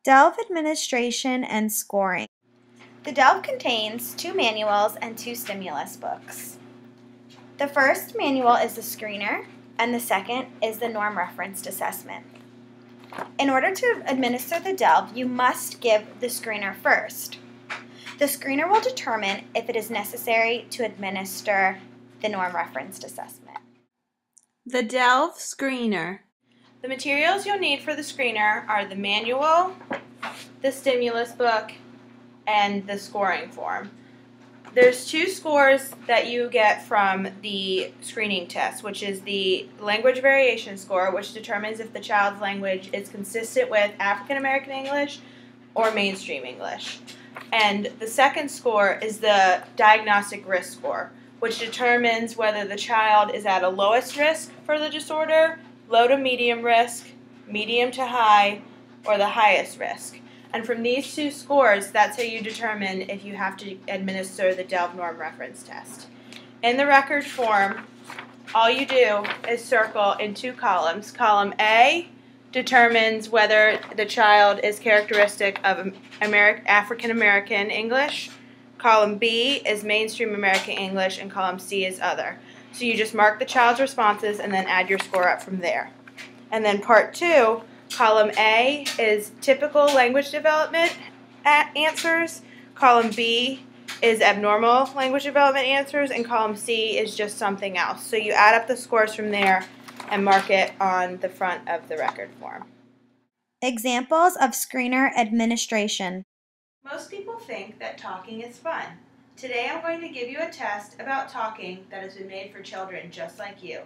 DELV administration and scoring. The DELV contains 2 manuals and 2 stimulus books. The first manual is the screener, and the second is the norm referenced assessment. In order to administer the DELV, you must give the screener first. The screener will determine if it is necessary to administer the norm referenced assessment. The DELV screener. The materials you'll need for the screener are the manual, the stimulus book, and the scoring form. There's 2 scores that you get from the screening test, which is the language variation score, which determines if the child's language is consistent with African American English or mainstream English. And the second score is the diagnostic risk score, which determines whether the child is at a lowest risk for the disorder, low to medium risk, medium to high, or the highest risk. And from these 2 scores, that's how you determine if you have to administer the DELV norm reference test. In the record form, all you do is circle in 2 columns. Column A determines whether the child is characteristic of African American English. Column B is mainstream American English, and column C is other. So you just mark the child's responses and then add your score up from there. And then part 2, column A is typical language development answers, column B is abnormal language development answers, and column C is just something else. So you add up the scores from there and mark it on the front of the record form. Examples of screener administration. Most people think that talking is fun. Today I'm going to give you a test about talking that has been made for children just like you.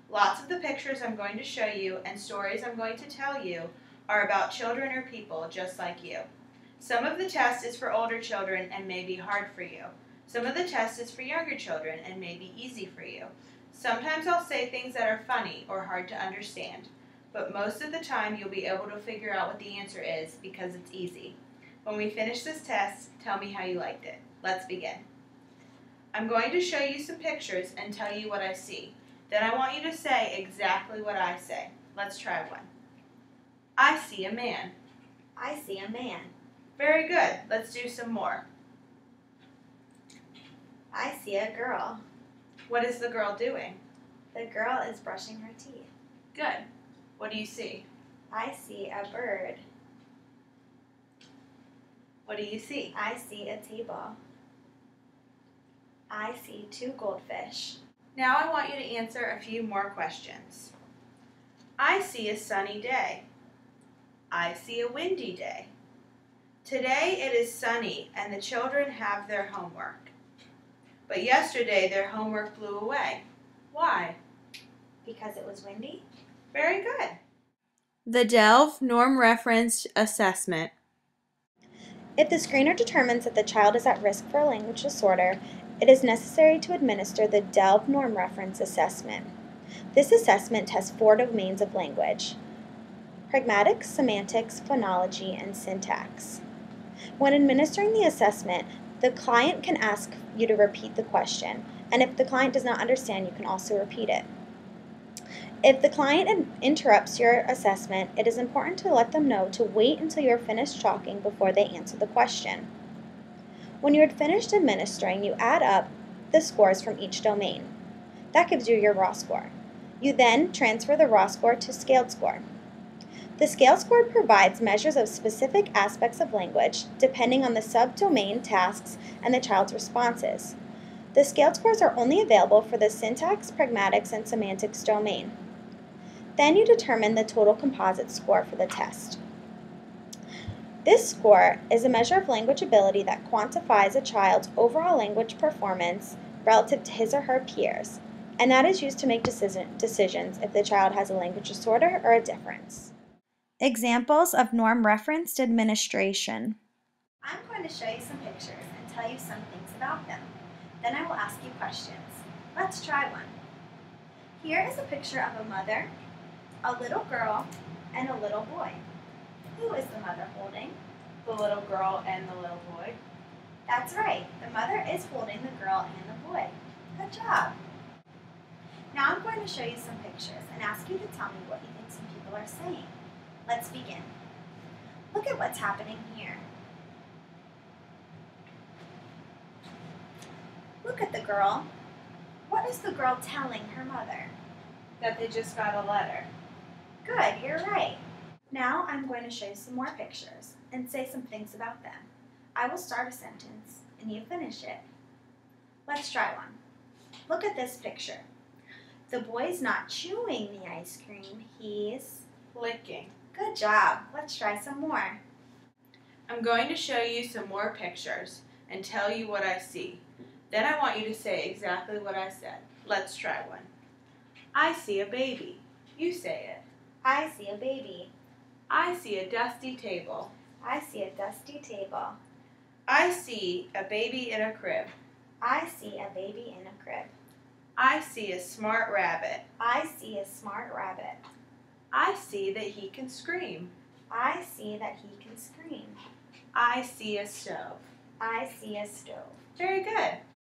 Lots of the pictures I'm going to show you and stories I'm going to tell you are about children or people just like you. Some of the test is for older children and may be hard for you. Some of the test is for younger children and may be easy for you. Sometimes I'll say things that are funny or hard to understand, but most of the time you'll be able to figure out what the answer is because it's easy. When we finish this test, tell me how you liked it. Let's begin. I'm going to show you some pictures and tell you what I see. Then I want you to say exactly what I say. Let's try one. I see a man. I see a man. Very good. Let's do some more. I see a girl. What is the girl doing? The girl is brushing her teeth. Good. What do you see? I see a bird. What do you see? I see a table. I see 2 goldfish. Now I want you to answer a few more questions. I see a sunny day. I see a windy day. Today it is sunny and the children have their homework. But yesterday their homework blew away. Why? Because it was windy. Very good. The DELV norm referenced assessment. If the screener determines that the child is at risk for a language disorder, it is necessary to administer the DELV norm reference assessment. This assessment tests 4 domains of language: pragmatics, semantics, phonology, and syntax. When administering the assessment, the client can ask you to repeat the question, and if the client does not understand, you can also repeat it. If the client interrupts your assessment, it is important to let them know to wait until you are finished talking before they answer the question. When you are finished administering, you add up the scores from each domain. That gives you your raw score. You then transfer the raw score to scaled score. The scaled score provides measures of specific aspects of language depending on the subdomain tasks and the child's responses. The scaled scores are only available for the syntax, pragmatics, and semantics domain. Then you determine the total composite score for the test. This score is a measure of language ability that quantifies a child's overall language performance relative to his or her peers, and that is used to make decisions if the child has a language disorder or a difference. Examples of norm referenced administration. I'm going to show you some pictures and tell you some things about them. Then I will ask you questions. Let's try one. Here is a picture of a mother, a little girl, and a little boy. Who is the mother holding? The little girl and the little boy. That's right. The mother is holding the girl and the boy. Good job. Now I'm going to show you some pictures and ask you to tell me what you think some people are saying. Let's begin. Look at what's happening here. Look at the girl. What is the girl telling her mother? That they just got a letter. Good, you're right. Now I'm going to show you some more pictures and say some things about them. I will start a sentence and you finish it. Let's try one. Look at this picture. The boy's not chewing the ice cream, he's Licking. Good job. Let's try some more. I'm going to show you some more pictures and tell you what I see. Then I want you to say exactly what I said. Let's try one. I see a baby. You say it. I see a baby. I see a dusty table. I see a dusty table. I see a baby in a crib. I see a baby in a crib. I see a smart rabbit. I see a smart rabbit. I see that he can scream. I see that he can scream. I see a stove. I see a stove. Very good.